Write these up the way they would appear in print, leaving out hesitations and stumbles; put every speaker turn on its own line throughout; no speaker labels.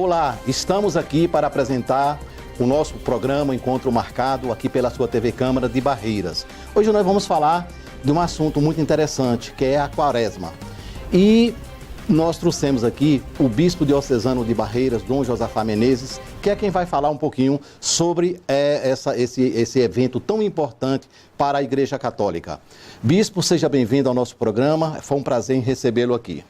Olá, estamos aqui para apresentar o nosso programa Encontro Marcado aqui pela sua TV Câmara de Barreiras. Hoje nós vamos falar de um assunto muito interessante, que é a Quaresma. E nós trouxemos aqui o Bispo Diocesano de Barreiras, Dom Josafá Menezes, que é quem vai falar um pouquinho sobre esse evento tão importante para a Igreja Católica. Bispo, seja bem-vindo ao nosso programa, foi um prazer em recebê-lo aqui.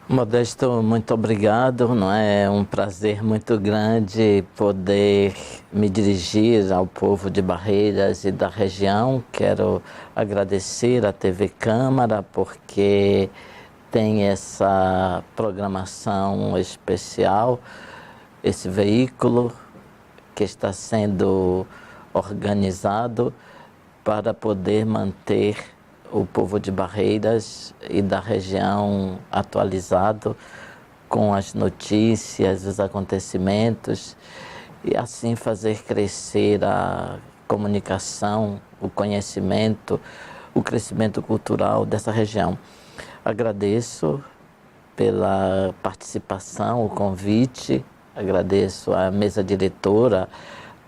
Modesto, muito obrigado, não é um prazer muito grande poder me dirigir ao povo de Barreiras e da região. Quero agradecer à TV Câmara porque tem essa programação especial, esse veículo que está sendo organizado para poder manter o povo de Barreiras e da região atualizado com as notícias, os acontecimentos e assim fazer crescer a comunicação, o conhecimento, o crescimento cultural dessa região. Agradeço pela participação, o convite, agradeço à mesa diretora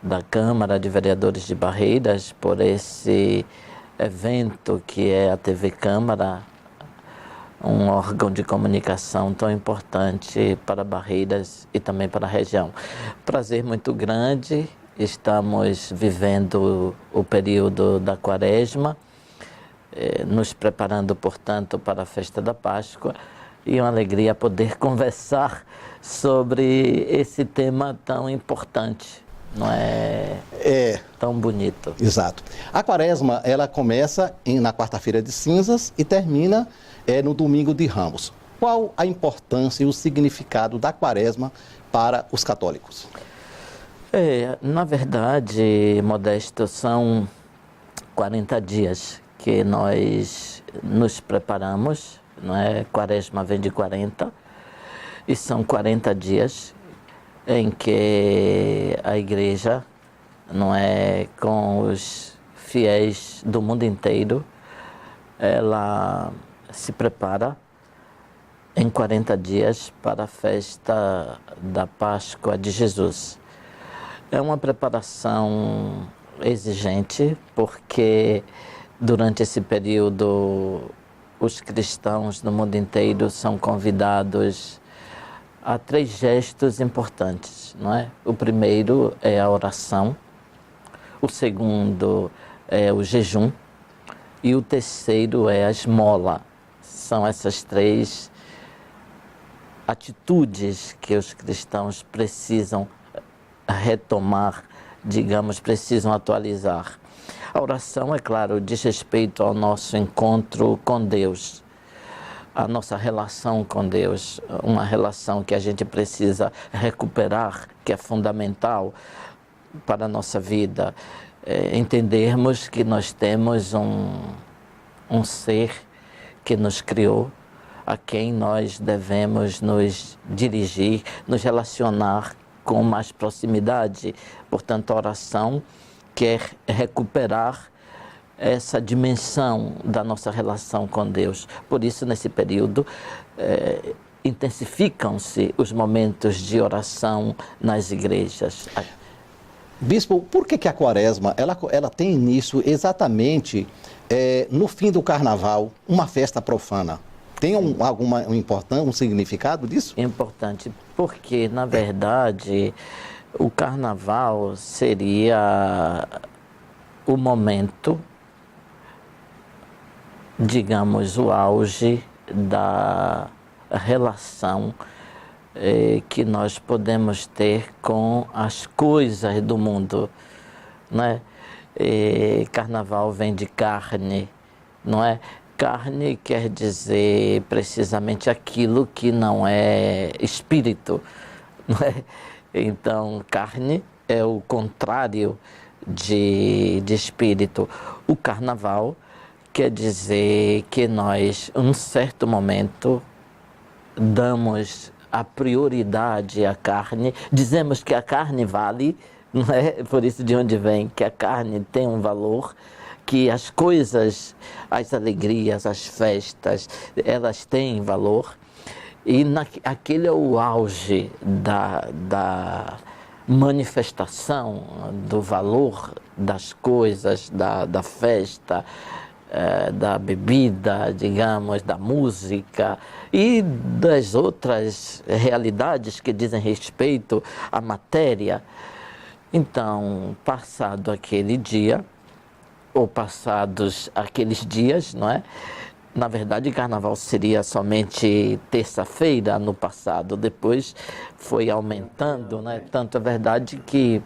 da Câmara de Vereadores de Barreiras por esse evento que é a TV Câmara, um órgão de comunicação tão importante para Barreiras e também para a região. Prazer muito grande, estamos vivendo o período da Quaresma, nos preparando, portanto, para a festa da Páscoa e uma alegria poder conversar sobre esse tema tão importante. Não é tão bonito.
Exato. A Quaresma, ela começa na quarta-feira de cinzas e termina no domingo de Ramos. Qual a importância e o significado da Quaresma para os católicos?
Na verdade, Modesto, são 40 dias que nós nos preparamos, não é? Quaresma vem de 40, e são 40 dias em que a Igreja, não é, com os fiéis do mundo inteiro, ela se prepara em 40 dias para a festa da Páscoa de Jesus. É uma preparação exigente, porque durante esse período os cristãos no mundo inteiro são convidados há 3 gestos importantes, não é? O primeiro é a oração, o segundo é o jejum e o terceiro é a esmola. São essas 3 atitudes que os cristãos precisam retomar, digamos, precisam atualizar. A oração, é claro, diz respeito ao nosso encontro com Deus, a nossa relação com Deus, uma relação que a gente precisa recuperar, que é fundamental para a nossa vida. Entendermos que nós temos um ser que nos criou, a quem nós devemos nos dirigir, nos relacionar com mais proximidade. Portanto, a oração quer recuperar essa dimensão da nossa relação com Deus. Por isso, nesse período, intensificam-se os momentos de oração nas igrejas.
Bispo, por que a Quaresma ela tem início exatamente no fim do Carnaval, uma festa profana? Tem um significado disso?
Importante, porque, na verdade, o Carnaval seria o momento, digamos, o auge da relação que nós podemos ter com as coisas do mundo, não é? Carnaval vem de carne, não é? Carne quer dizer precisamente aquilo que não é espírito, não é? Então, carne é o contrário de espírito. O Carnaval quer dizer que nós, em um certo momento, damos a prioridade à carne, dizemos que a carne vale, não é? Por isso de onde vem que a carne tem um valor, que as coisas, as alegrias, as festas, elas têm valor. E aquele é o auge da manifestação do valor das coisas, da festa, da bebida, digamos, da música e das outras realidades que dizem respeito à matéria. Então, passado aquele dia, ou passados aqueles dias, não é? Na verdade, carnaval seria somente terça-feira no passado, depois foi aumentando, né? Tanto é verdade que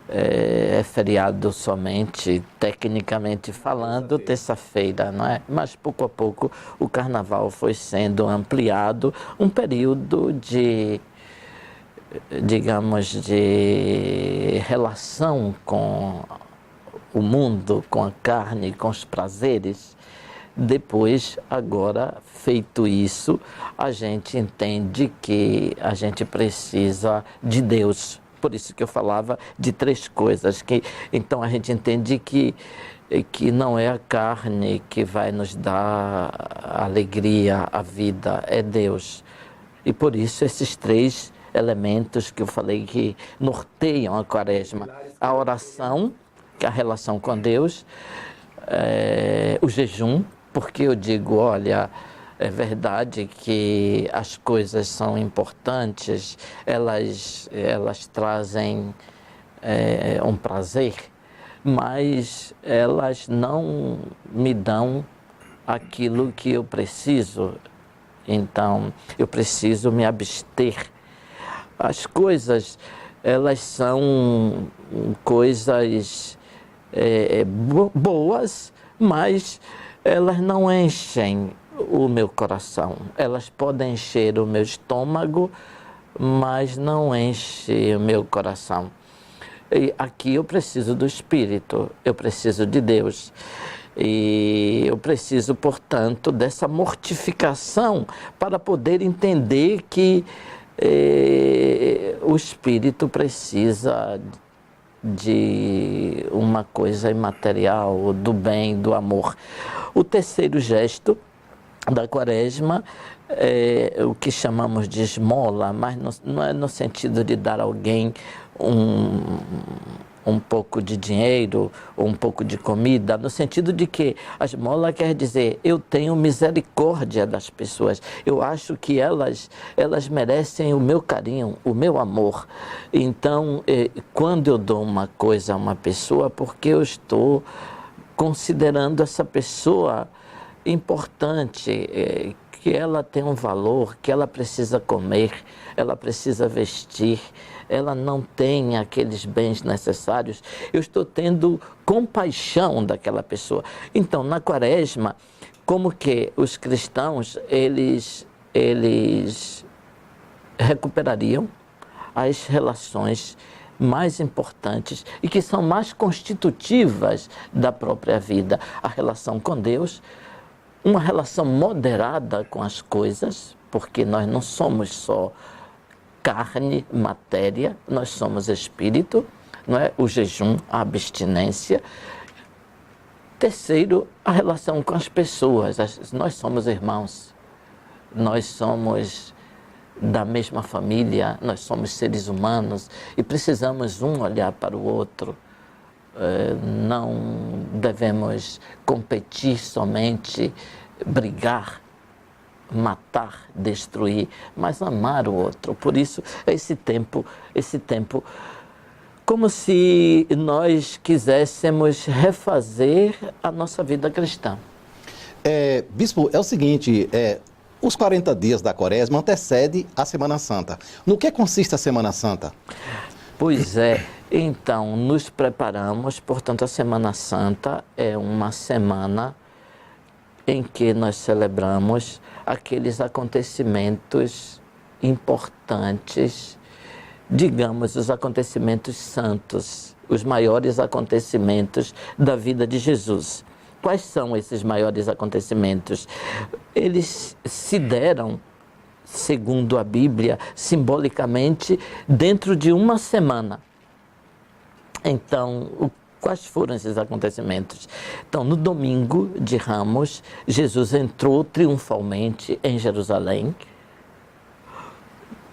é feriado somente, tecnicamente falando, terça-feira, não é? Mas pouco a pouco o carnaval foi sendo ampliado, um período de, digamos, de relação com o mundo, com a carne, com os prazeres. Depois, agora, feito isso, a gente entende que a gente precisa de Deus. Por isso que eu falava de três coisas. Então, a gente entende que não é a carne que vai nos dar a alegria, a vida, é Deus. E por isso, esses três elementos que eu falei que norteiam a quaresma. A oração, que é a relação com Deus, o jejum, porque eu digo, olha, é verdade que as coisas são importantes, elas trazem um prazer, mas elas não me dão aquilo que eu preciso. Então, eu preciso me abster. As coisas, elas são coisas boas, mas elas não enchem o meu coração. Elas podem encher o meu estômago, mas não enchem o meu coração. E aqui eu preciso do Espírito, eu preciso de Deus. E eu preciso, portanto, dessa mortificação para poder entender que o Espírito precisa de uma coisa imaterial, do bem, do amor. O terceiro gesto da quaresma é o que chamamos de esmola, mas não é no sentido de dar a alguém um pouco de dinheiro ou um pouco de comida, no sentido de que a esmola quer dizer, eu tenho misericórdia das pessoas, eu acho que elas merecem o meu carinho, o meu amor. Então, quando eu dou uma coisa a uma pessoa, porque eu estou considerando essa pessoa importante, que ela tem um valor, que ela precisa comer, ela precisa vestir, ela não tem aqueles bens necessários, eu estou tendo compaixão daquela pessoa. Então, na quaresma, como que os cristãos, eles recuperariam as relações mais importantes e que são mais constitutivas da própria vida, a relação com Deus, uma relação moderada com as coisas, porque nós não somos só carne, matéria, nós somos espírito, não é? O jejum, a abstinência. Terceiro, a relação com as pessoas. Nós somos irmãos, nós somos da mesma família, nós somos seres humanos e precisamos um olhar para o outro. Não devemos competir somente, brigar, matar, destruir, mas amar o outro. Por isso, esse tempo, como se nós quiséssemos refazer a nossa vida cristã.
Bispo, é o seguinte, os 40 dias da quaresma antecede a Semana Santa. No que consiste a Semana Santa?
Pois é, então, nos preparamos, portanto, a Semana Santa é uma semana em que nós celebramos aqueles acontecimentos importantes, digamos, os acontecimentos santos, os maiores acontecimentos da vida de Jesus. Quais são esses maiores acontecimentos? Eles se deram, segundo a Bíblia, simbolicamente, dentro de uma semana. Então, quais foram esses acontecimentos? Então, no domingo de Ramos, Jesus entrou triunfalmente em Jerusalém,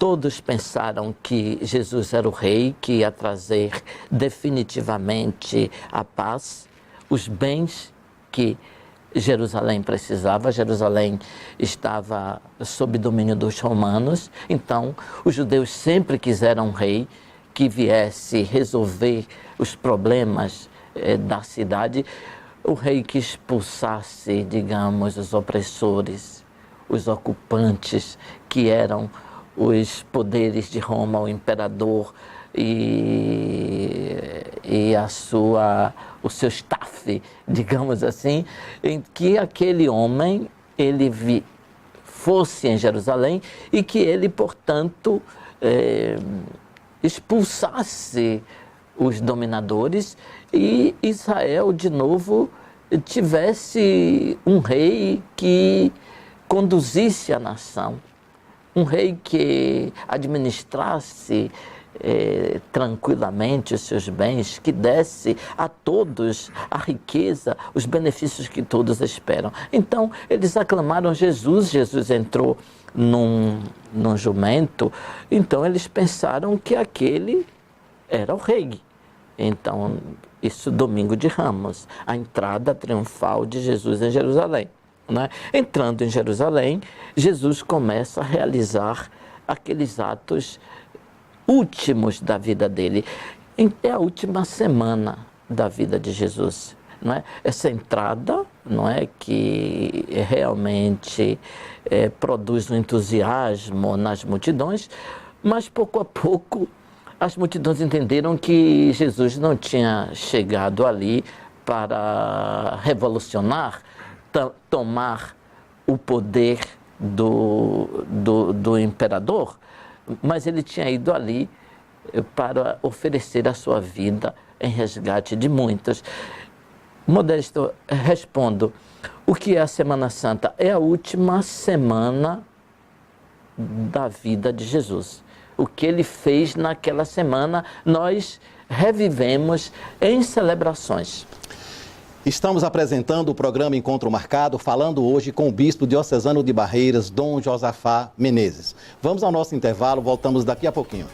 Todos pensaram que Jesus era o rei que ia trazer definitivamente a paz, os bens que Jerusalém precisava. Jerusalém estava sob domínio dos romanos, então os judeus sempre quiseram um rei que viesse resolver os problemas da cidade, o rei que expulsasse, digamos, os opressores, os ocupantes, que eram os poderes de Roma, o imperador e o seu staff, digamos assim, em que aquele homem ele fosse em Jerusalém e que ele, portanto, expulsasse os dominadores e Israel, de novo, tivesse um rei que conduzisse a nação, um rei que administrasse tranquilamente os seus bens, que desse a todos a riqueza, os benefícios que todos esperam. Então, eles aclamaram Jesus. Jesus entrou num jumento, então eles pensaram que aquele era o rei. Então, isso domingo de Ramos, a entrada triunfal de Jesus em Jerusalém, né? Entrando em Jerusalém, Jesus começa a realizar aqueles atos últimos da vida dele. É a última semana da vida de Jesus, não é? Essa entrada, não é, que realmente produz um entusiasmo nas multidões, mas pouco a pouco as multidões entenderam que Jesus não tinha chegado ali para revolucionar, tomar o poder do imperador, mas ele tinha ido ali para oferecer a sua vida em resgate de muitos. Modesto, respondo, o que é a Semana Santa? É a última semana da vida de Jesus. O que ele fez naquela semana, nós revivemos em celebrações.
Estamos apresentando o programa Encontro Marcado, falando hoje com o bispo diocesano de Barreiras, Dom Josafá Menezes. Vamos ao nosso intervalo, voltamos daqui a pouquinho.